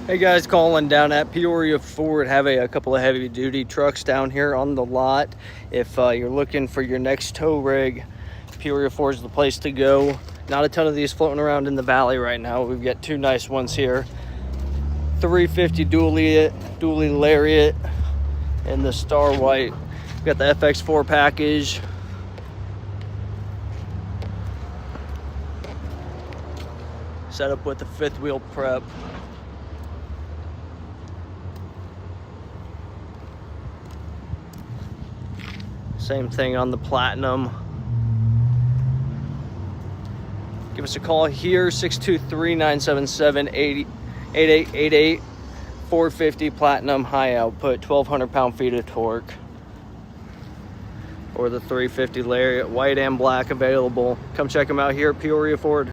Hey guys, calling down at Peoria Ford. Have a couple of heavy duty trucks down here on the lot. If you're looking for your next tow rig, Peoria Ford is the place to go. Not a ton of these floating around in the valley right now. We've got two nice ones here. 350 dually Lariat and the Star White. We've got the FX4 package. Set up with the fifth wheel prep. Same thing on the Platinum. Give us a call here, 623-977-8888. 450 Platinum high output, 1,200 pound-feet of torque. Or the 350 Lariat, white and black available. Come check them out here at Peoria Ford.